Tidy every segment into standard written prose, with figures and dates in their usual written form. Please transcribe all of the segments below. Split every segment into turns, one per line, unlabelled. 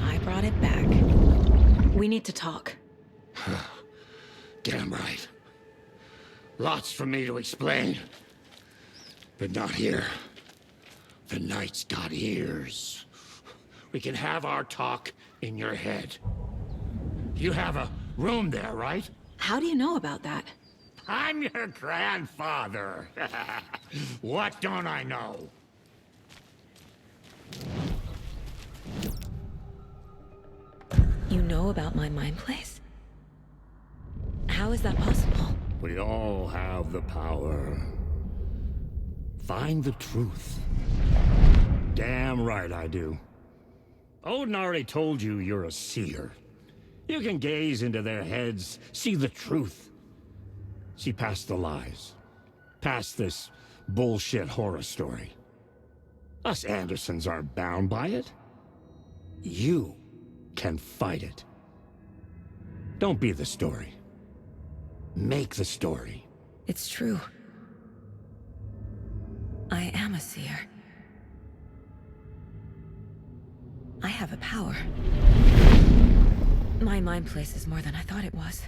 I brought it back. We need to talk.
Damn right. Lots for me to explain. But not here. The night's got ears. We can have our talk in your head. You have a room there, right?
How do you know about that?
I'm your grandfather. What don't I know?
You know about my mind place? How is that possible?
We all have the power. Find the truth. Damn right I do. Odin already told you you're a seer. You can gaze into their heads, see the truth. See past the lies. Past this bullshit horror story. Us Andersons aren't bound by it. You can fight it. Don't be the story. Make the story.
It's true. I am a seer. I have a power. My mind place is more than I thought it was.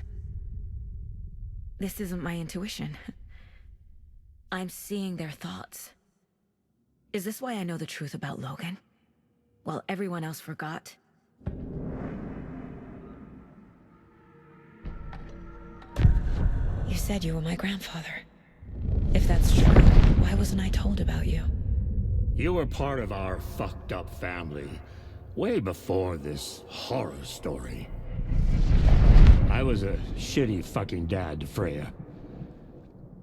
This isn't my intuition. I'm seeing their thoughts. Is this why I know the truth about Logan? While everyone else forgot? You said you were my grandfather. If that's true, why wasn't I told about you?
You were part of our fucked up family, way before this horror story. I was a shitty fucking dad to Freya.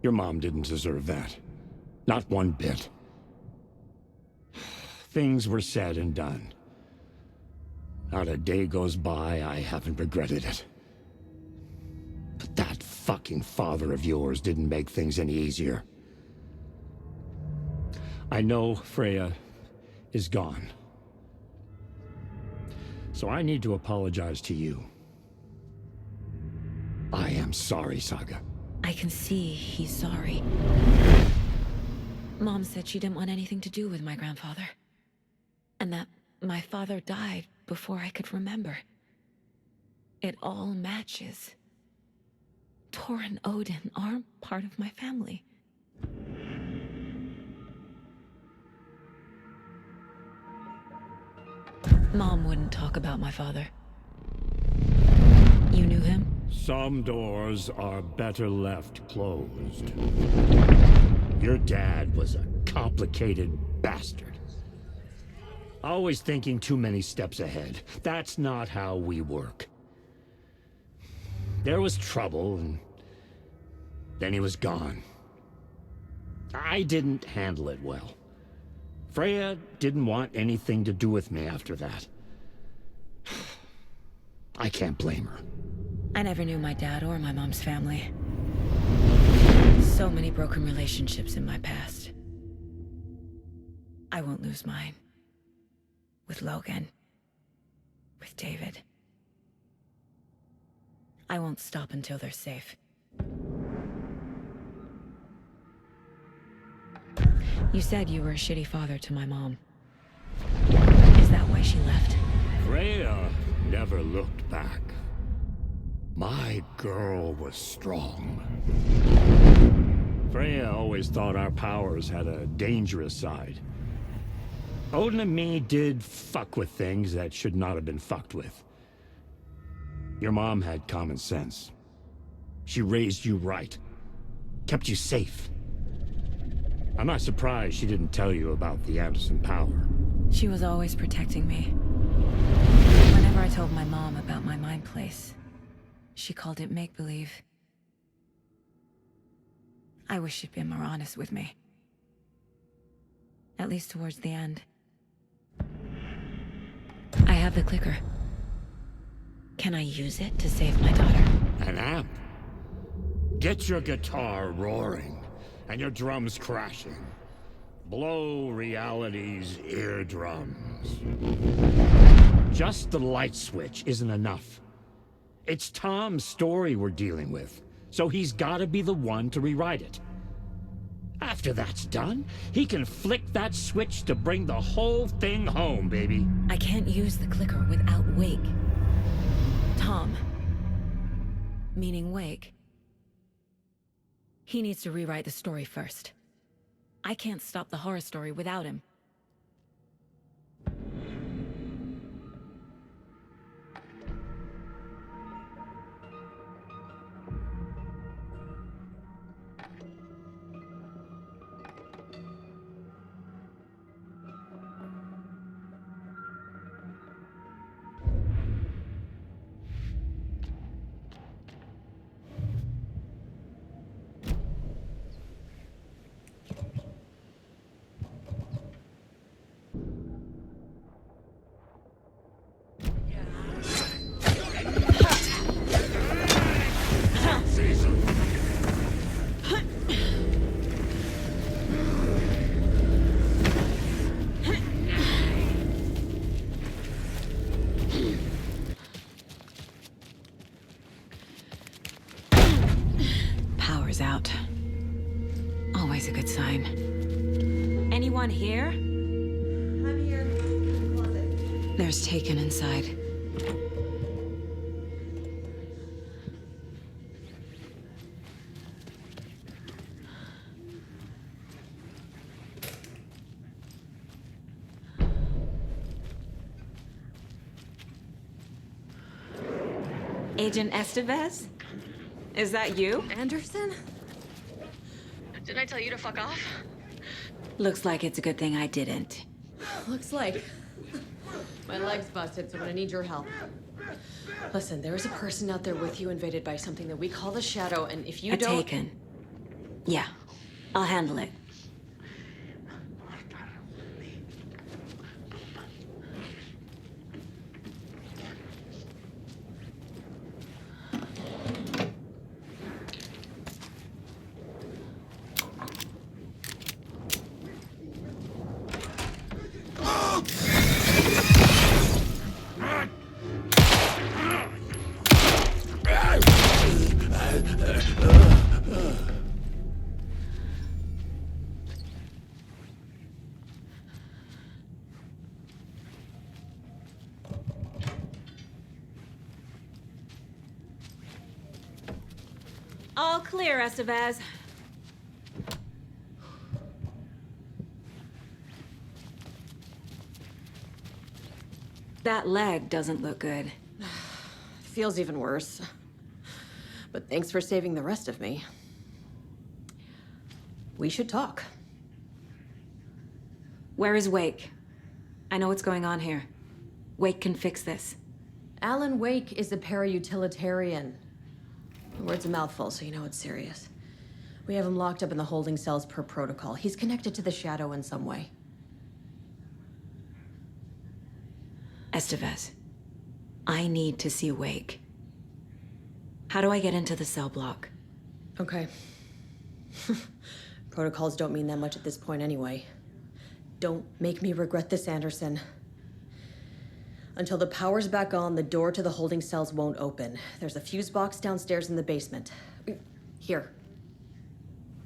Your mom didn't deserve that. Not one bit. Things were said and done. Not a day goes by I haven't regretted it. But that fucking father of yours didn't make things any easier. I know Freya is gone. So I need to apologize to you. I am sorry, Saga.
I can see he's sorry. Mom said she didn't want anything to do with my grandfather. And that my father died before I could remember. It all matches. Tor and Odin aren't part of my family. Mom wouldn't talk about my father. You knew him?
Some doors are better left closed. Your dad was a complicated bastard. Always thinking too many steps ahead. That's not how we work. There was trouble, and then he was gone. I didn't handle it well. Freya didn't want anything to do with me after that. I can't blame her.
I never knew my dad or my mom's family. So many broken relationships in my past. I won't lose mine. With Logan. With David. I won't stop until they're safe. You said you were a shitty father to my mom. Is that why she left?
Freya never looked back. My girl was strong. Freya always thought our powers had a dangerous side. Odin and me did fuck with things that should not have been fucked with. Your mom had common sense. She raised you right. Kept you safe. I'm not surprised she didn't tell you about the Anderson power.
She was always protecting me. Whenever I told my mom about my mind place, she called it make-believe. I wish she'd been more honest with me. At least towards the end. I have the clicker. Can I use it to save my daughter?
An amp? Get your guitar roaring, and your drums crashing. Blow reality's eardrums. Just the light switch isn't enough. It's Tom's story we're dealing with, so he's gotta be the one to rewrite it. After that's done, he can flick that switch to bring the whole thing home, baby.
I can't use the clicker without Wake. Tom. Meaning Wake. He needs to rewrite the story first. I can't stop the horror story without him. Power's out. Always a good sign. Anyone here?
I'm here. In the closet.
There's Taken inside. Agent Estevez? Is that you?
Anderson? Didn't I tell you to fuck off?
Looks like it's a good thing I didn't.
Looks like. My leg's busted, so I'm gonna need your help. Listen, there is a person out there with you invaded by something that we call the Shadow, and if you don't...
Taken. Yeah, I'll handle it. All clear, Estevez. That leg doesn't look good.
Feels even worse. But thanks for saving the rest of me. We should talk.
Where is Wake? I know what's going on here. Wake can fix this.
Alan Wake is a para-utilitarian. The word's a mouthful, so you know it's serious. We have him locked up in the holding cells per protocol. He's connected to the Shadow in some way.
Estevez, I need to see Wake. How do I get into the cell block?
Okay. Protocols don't mean that much at this point anyway. Don't make me regret this, Anderson. Until the power's back on, the door to the holding cells won't open. There's a fuse box downstairs in the basement. Here.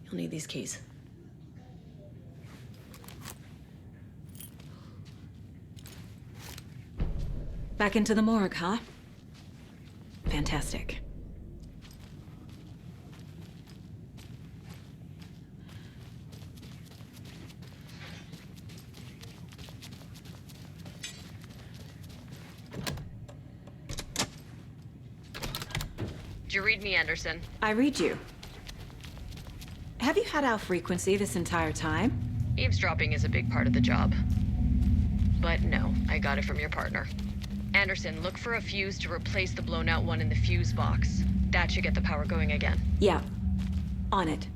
You'll need these keys.
Back into the morgue, huh? Fantastic.
Did you read me, Anderson?
I read you. Have you had our frequency this entire time?
Eavesdropping is a big part of the job. But no, I got it from your partner. Anderson, look for a fuse to replace the blown out one in the fuse box. That should get the power going again.
Yeah. On it.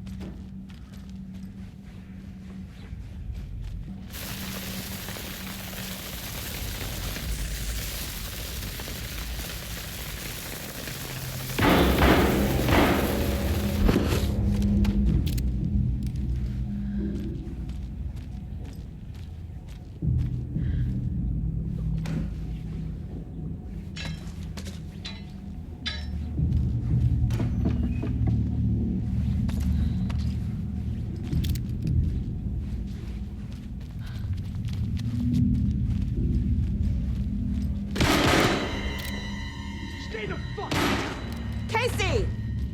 Stay the fuck!
Casey!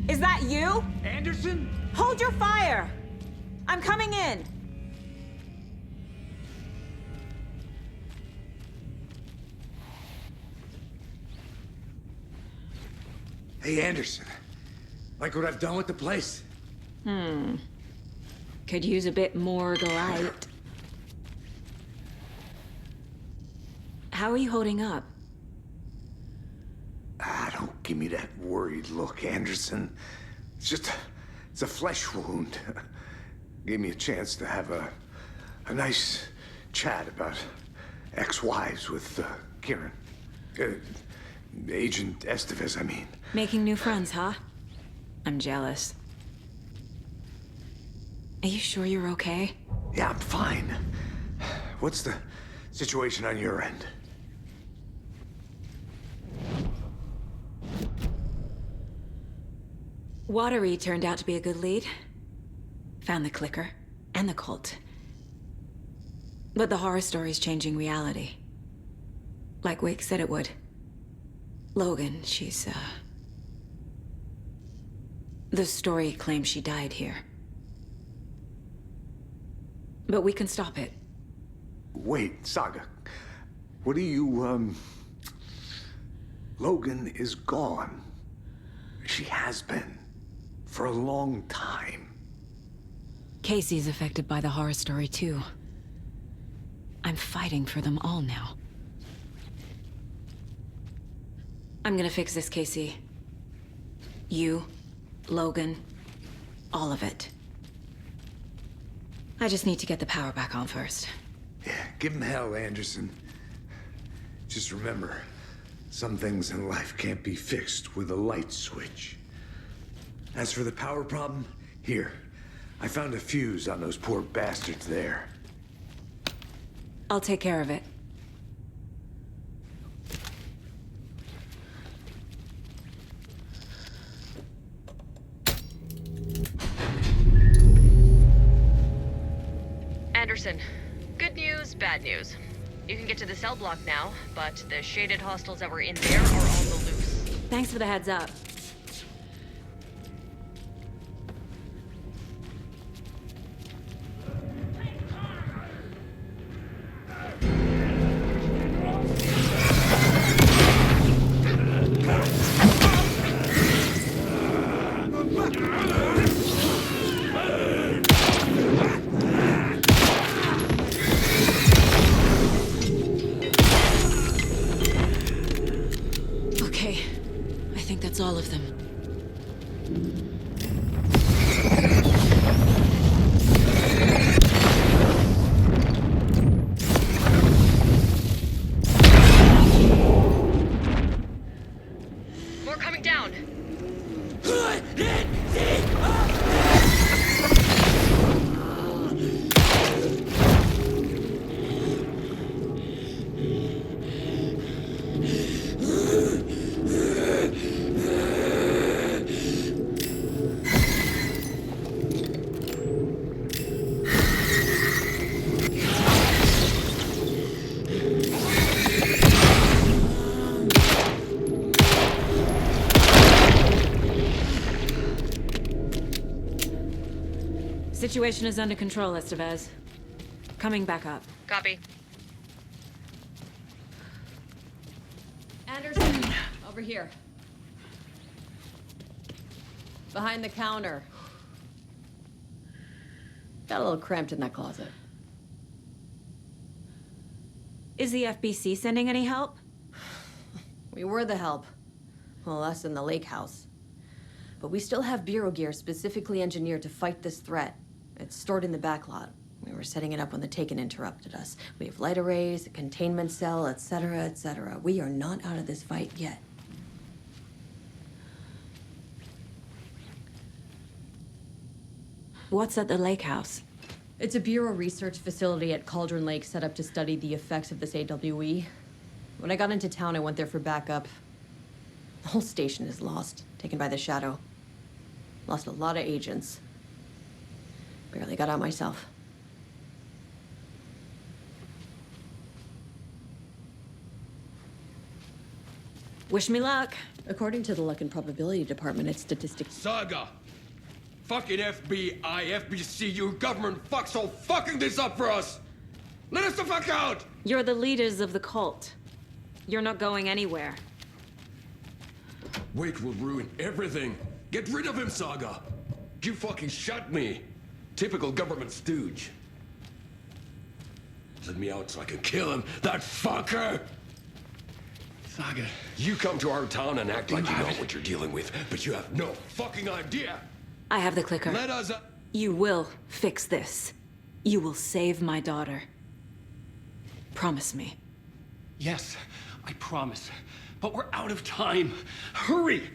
Is that you?
Anderson?
Hold your fire! I'm coming in!
Hey, Anderson. Like what I've done with the place?
Could use a bit more light. How are you holding up?
Ah, don't give me that worried look, Anderson. It's a flesh wound. Gave me a chance to have a nice chat about ex-wives with Kieran. Agent Estevez, I mean.
Making new friends, huh? I'm jealous. Are you sure you're okay?
Yeah, I'm fine. What's the situation on your end?
Watery turned out to be a good lead. Found the clicker and the cult. But the horror story's changing reality. Like Wake said it would. Logan, she's, the story claims she died here. But we can stop it.
Wait, Saga. What do you, Logan is gone. She has been. For a long time.
Casey's affected by the horror story, too. I'm fighting for them all now. I'm gonna fix this, Casey. You, Logan, all of it. I just need to get the power back on first.
Yeah, give him hell, Anderson. Just remember, some things in life can't be fixed with a light switch. As for the power problem, here. I found a fuse on those poor bastards there.
I'll take care of it.
Anderson, good news, bad news. You can get to the cell block now, but the shaded hostiles that were in there are on the loose.
Thanks for the heads up. Okay, I think that's all of them.
More coming down.
Situation is under control, Estevez. Coming back up.
Copy.
Anderson, over here. Behind the counter. Got a little cramped in that closet.
Is the FBC sending any help?
We were the help. Well, us in the lake house. But we still have Bureau gear specifically engineered to fight this threat. It's stored in the back lot. We were setting it up when the Taken interrupted us. We have light arrays, a containment cell, etc., etc. We are not out of this fight yet.
What's at the lake house?
It's a Bureau research facility at Cauldron Lake set up to study the effects of this AWE. When I got into town, I went there for backup. The whole station is lost, taken by the Shadow. Lost a lot of agents. Barely got out myself.
Wish me luck.
According to the Luck and Probability Department, it's statistics.
Saga! Fucking FBI, FBC, your government fucks all fucking this up for us! Let us the fuck out!
You're the leaders of the cult. You're not going anywhere.
Wake will ruin everything. Get rid of him, Saga! You fucking shot me! Typical government stooge. Let me out so I can kill him, that fucker!
Saga.
You come to our town and act like you know what you're dealing with, but you have no fucking idea!
I have the clicker.
Let us...
You will fix this. You will save my daughter. Promise me.
Yes, I promise. But we're out of time. Hurry!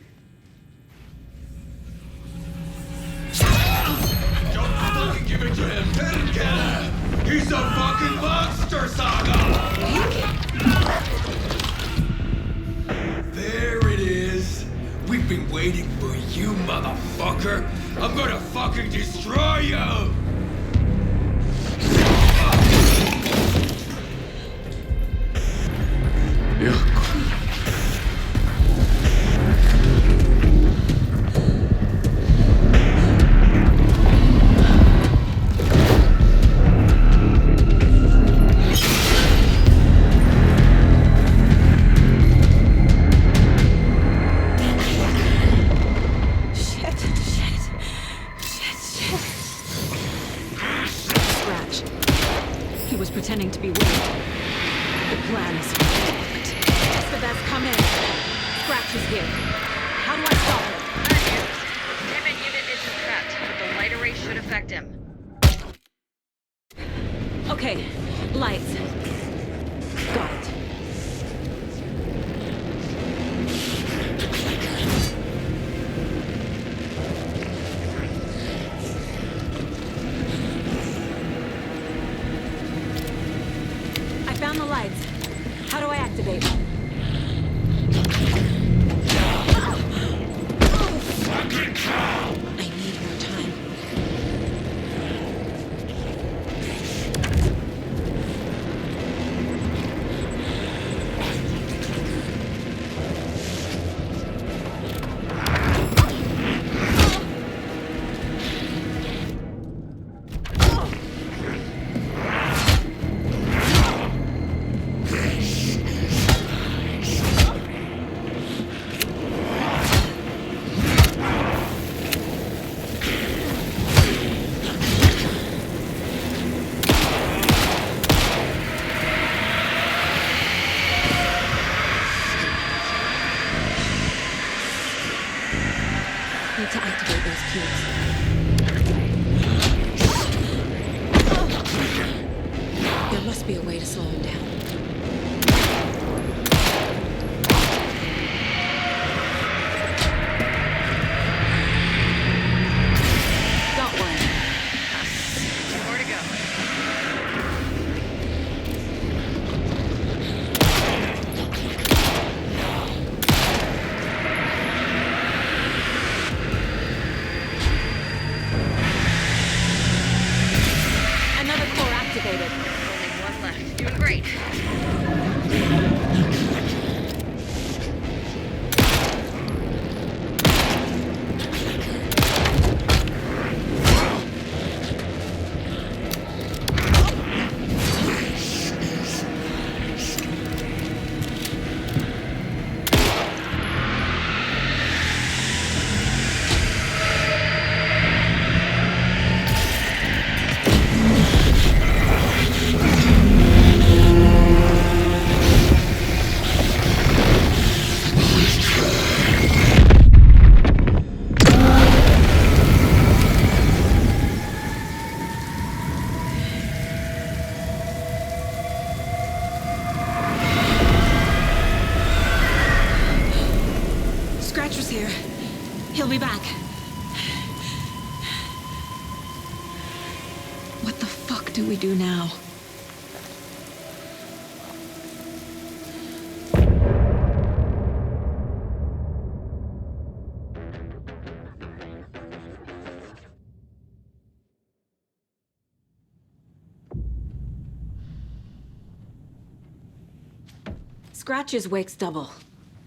Don't fucking give it to him! Let him kill him! He's a fucking monster, Saga! There it is! We've been waiting for you, motherfucker! I'm gonna fucking destroy you!
Scratch. He was pretending to be Wade. The plan is fucked. Estevez, come in. Scratch is here. How do I stop him?
Bad news. Pivot unit isn't trapped, but the light array should affect him.
Okay, lights. Got it. I found the lights. How do I activate? I need more time. Need to activate those cubes. There must be a way to slow him down. Got one.
More to go.
Another core activated.
Only one left. Doing great.
Scratcher's here. He'll be back. What the fuck do we do now? Scratch is Wake's double.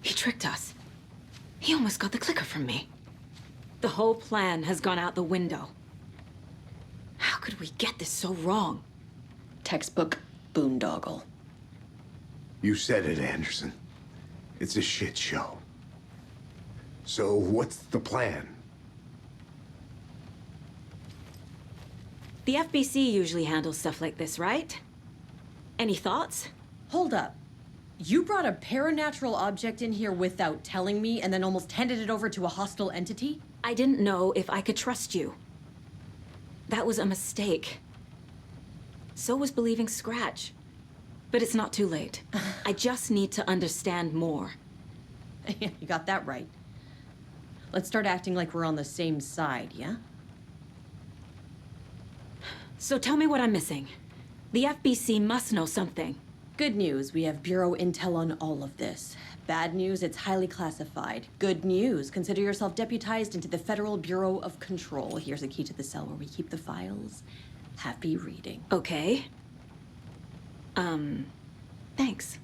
He tricked us. He almost got the clicker from me. The whole plan has gone out the window. How could we get this so wrong?
Textbook boondoggle.
You said it, Anderson. It's a shit show. So what's the plan?
The FBC usually handles stuff like this, right? Any thoughts?
Hold up. You brought a paranatural object in here without telling me and then almost handed it over to a hostile entity?
I didn't know if I could trust you. That was a mistake. So was believing Scratch. But it's not too late. I just need to understand more.
You got that right. Let's start acting like we're on the same side, yeah?
So tell me what I'm missing. The FBC must know something.
Good news, we have Bureau intel on all of this. Bad news, it's highly classified. Good news, consider yourself deputized into the Federal Bureau of Control. Here's a key to the cell where we keep the files. Happy reading.
Okay. Thanks.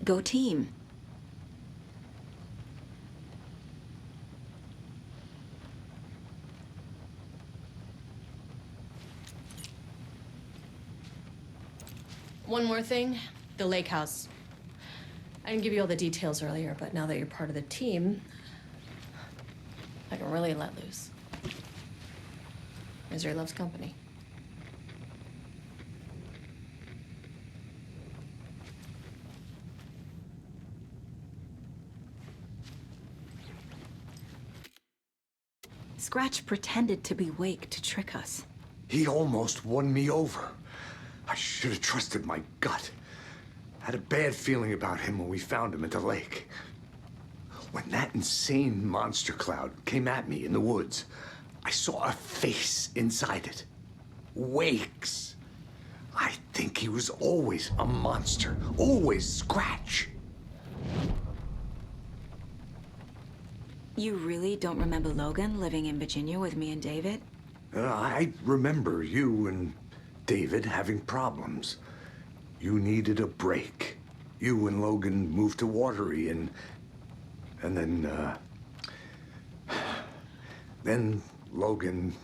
Go team.
One more thing, the lake house. I didn't give you all the details earlier, but now that you're part of the team, I can really let loose. Misery loves company.
Scratch pretended to be Wake to trick us.
He almost won me over. I should have trusted my gut. Had a bad feeling about him when we found him at the lake. When that insane monster cloud came at me in the woods, I saw a face inside it. Wake's. I think he was always a monster. Always Scratch.
You really don't remember Logan living in Virginia with me and David?
I remember you and David having problems. You needed a break. You and Logan moved to Watery and then Logan,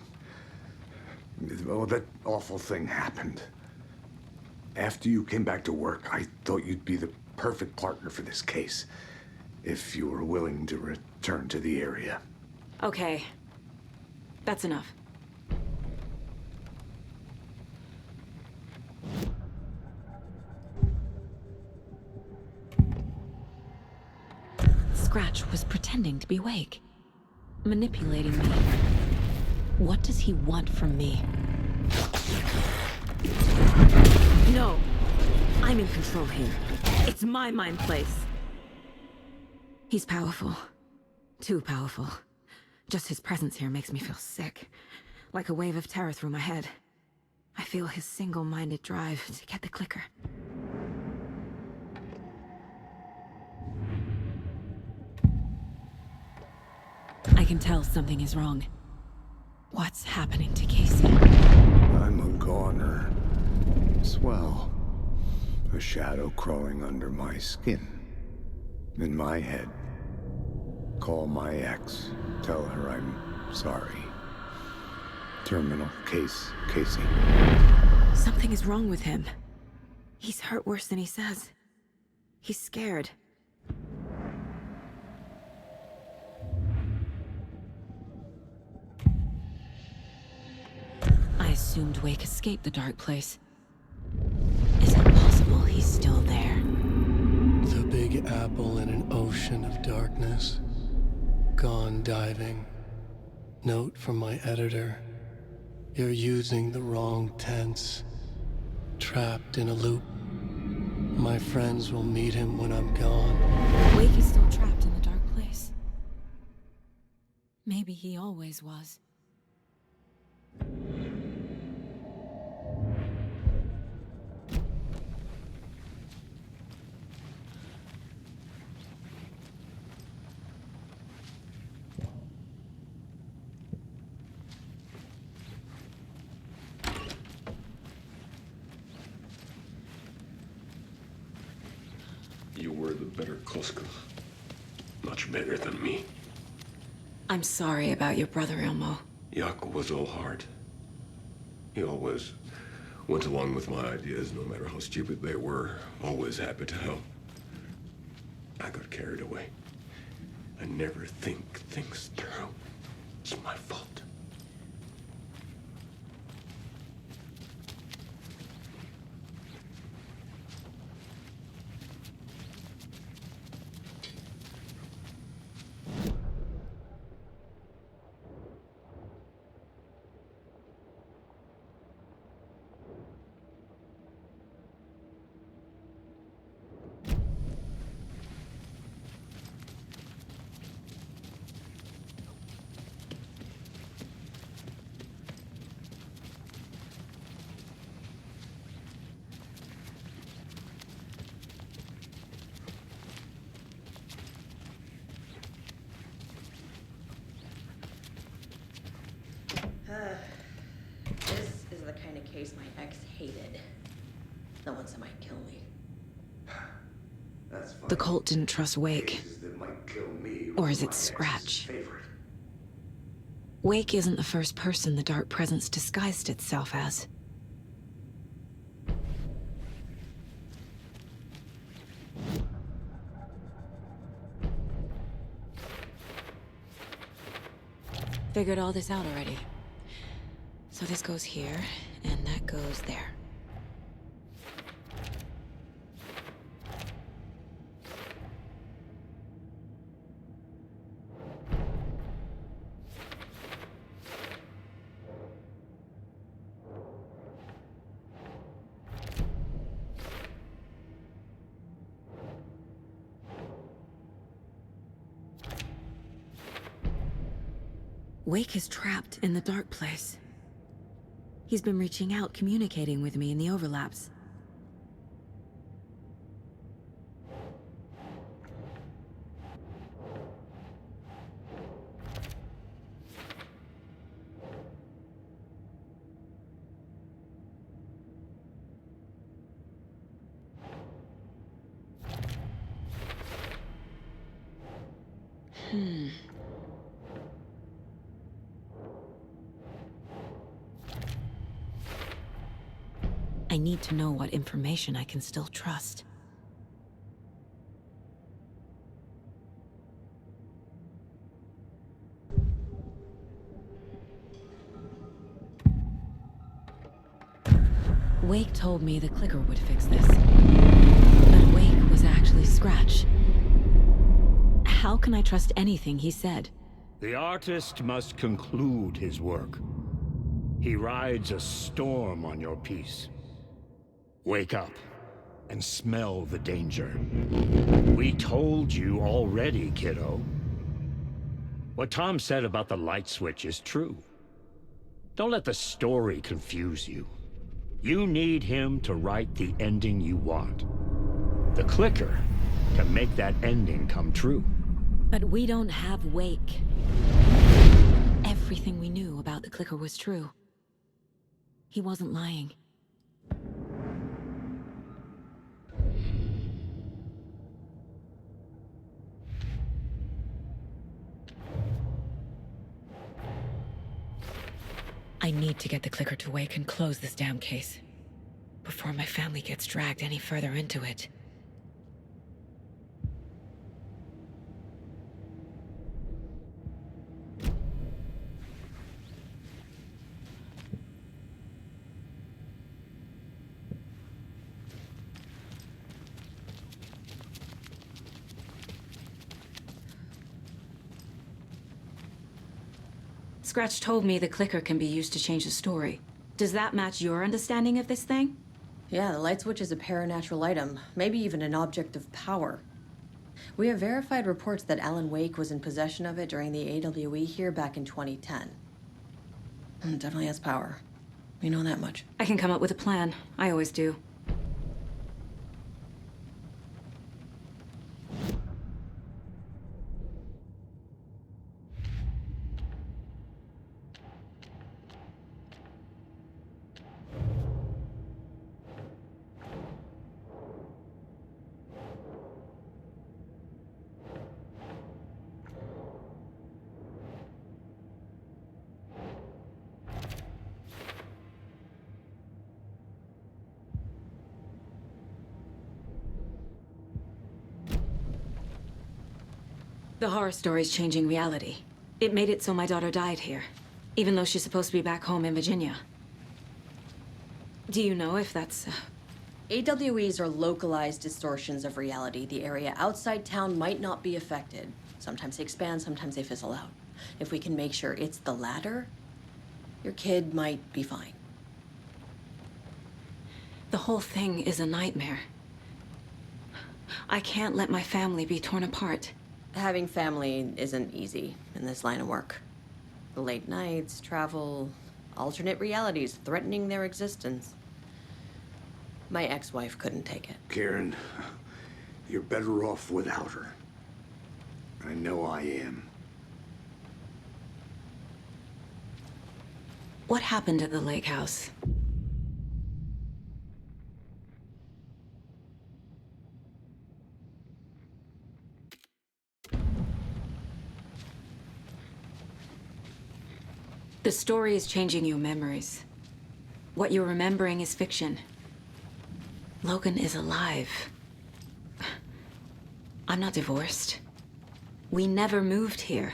well, that awful thing happened. After you came back to work, I thought you'd be the perfect partner for this case, if you were willing to return to the area.
Okay. That's enough.
Scratch was pretending to be Wake, manipulating me. What does he want from me? No! I'm in control here. It's my mind place. He's powerful. Too powerful. Just his presence here makes me feel sick. Like a wave of terror through my head. I feel his single-minded drive to get the clicker. I can tell something is wrong. What's happening to Casey?
I'm a goner. Swell. A shadow crawling under my skin. In my head. Call my ex. Tell her I'm sorry. Terminal case, Casey.
Something is wrong with him. He's hurt worse than he says. He's scared. I assumed Wake escaped the dark place. Is it possible he's still there?
The Big Apple in an ocean of darkness. Gone diving. Note from my editor. You're using the wrong tense. Trapped in a loop. My friends will meet him when I'm gone.
Wake is still trapped in the dark place. Maybe he always was.
You were the
better Koska. Much better than me.
I'm sorry about your brother, Ilmo.
Jaakko was all heart. He always went along with my ideas, no matter how stupid they were. Always happy to help. I got carried away. I never think things through. It's my fault.
This is the kind of case my ex hated. The ones that might kill me.
That's fine.
The cult didn't trust Wake.
Cases that might kill me
Or
was
is it
my ex's
Scratch?
favorite.
Wake isn't the first person the Dark Presence disguised itself as. Figured all this out already. So this goes here, and that goes there. Wake is trapped in the dark place. He's been reaching out, communicating with me in the overlaps. I need to know what information I can still trust. Wake told me the clicker would fix this. But Wake was actually Scratch. How can I trust anything he said?
The artist must conclude his work. He rides a storm on your peace. Wake up and smell the danger. We told you already, kiddo. What Tom said about the light switch is true. Don't let the story confuse you. You need him to write the ending you want. The clicker can make that ending come true.
But we don't have Wake. Everything we knew about the clicker was true. He wasn't lying. I need to get the clicker to Wake and close this damn case before my family gets dragged any further into it. Scratch told me the clicker can be used to change the story. Does that match your understanding of this thing?
Yeah, the light switch is a paranatural item, maybe even an object of power. We have verified reports that Alan Wake was in possession of it during the AWE here back in 2010. Definitely has power. We know that much.
I can come up with a plan. I always do. The horror story's changing reality. It made it so my daughter died here, even though she's supposed to be back home in Virginia. Do you know if that's...
AWEs are localized distortions of reality. The area outside town might not be affected. Sometimes they expand, sometimes they fizzle out. If we can make sure it's the latter, your kid might be fine.
The whole thing is a nightmare. I can't let my family be torn apart.
Having family isn't easy in this line of work. The late nights, travel, alternate realities threatening their existence. My ex-wife couldn't take it.
Karen, you're better off without her. I know I am.
What happened at the lake house? The story is changing your memories. What you're remembering is fiction. Logan is alive. I'm not divorced. We never moved here.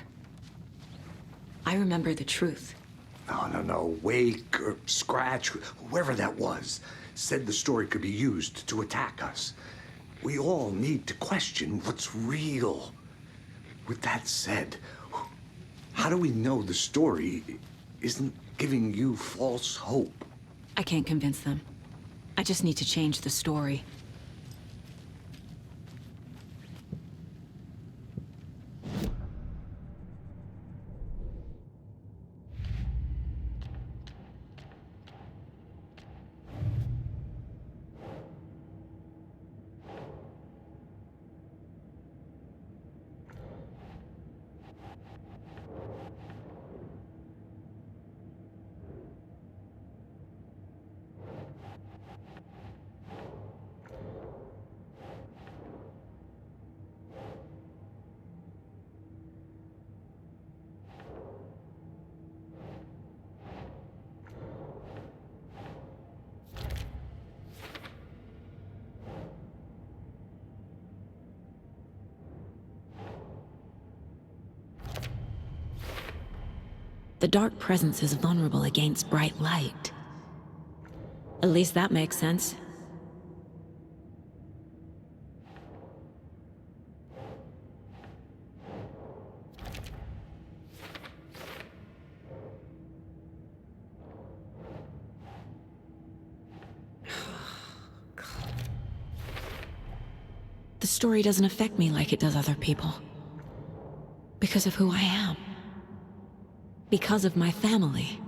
I remember the truth.
No. Wake or Scratch, whoever that was, said the story could be used to attack us. We all need to question what's real. With that said, how do we know the story isn't giving you false hope?
I can't convince them. I just need to change the story. The dark presence is vulnerable against bright light. At least that makes sense. The story doesn't affect me like it does other people. Because of who I am. Because of my family.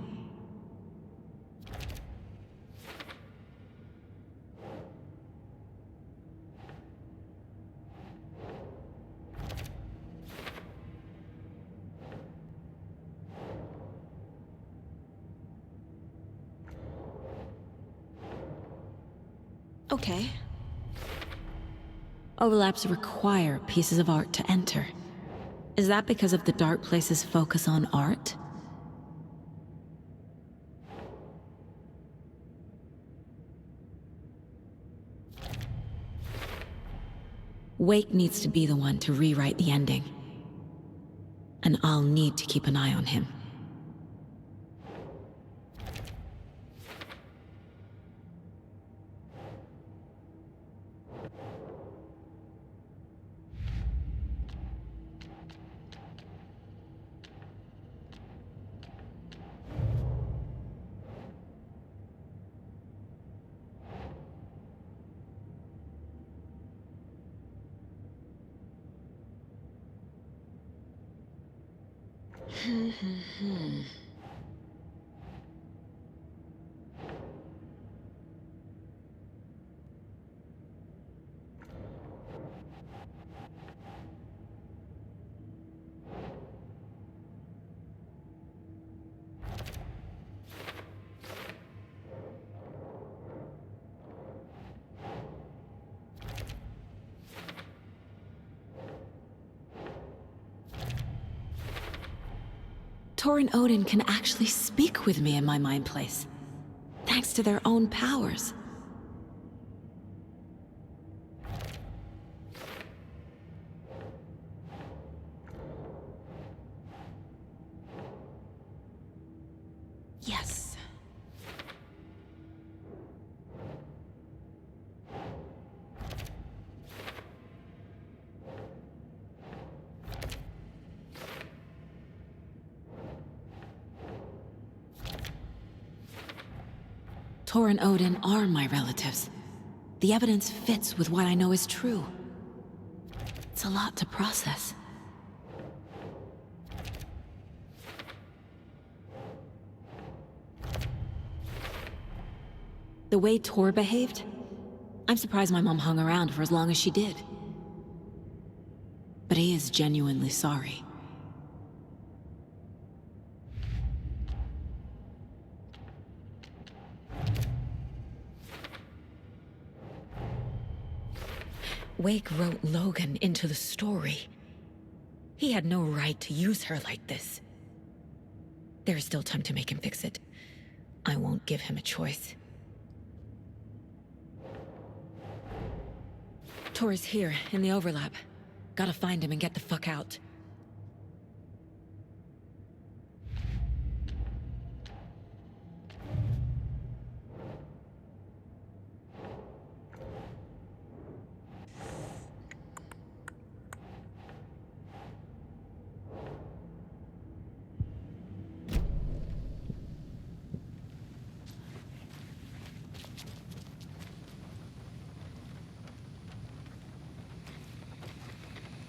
Okay. Overlaps require pieces of art to enter. Is that because of the dark place's focus on art? Wake needs to be the one to rewrite the ending. And I'll need to keep an eye on him. Tor and Odin can actually speak with me in my mind place, thanks to their own powers.
Yes. Tor and Odin are my relatives. The evidence fits with what I know is true. It's a lot to process. The way Tor behaved, I'm surprised my mom hung around for as long as she did. But he is genuinely sorry. Wake wrote Logan into the story. He had no right to use her like this. There is still time to make him fix it. I won't give him a choice. Tor is here, in the overlap. Gotta find him and get the fuck out.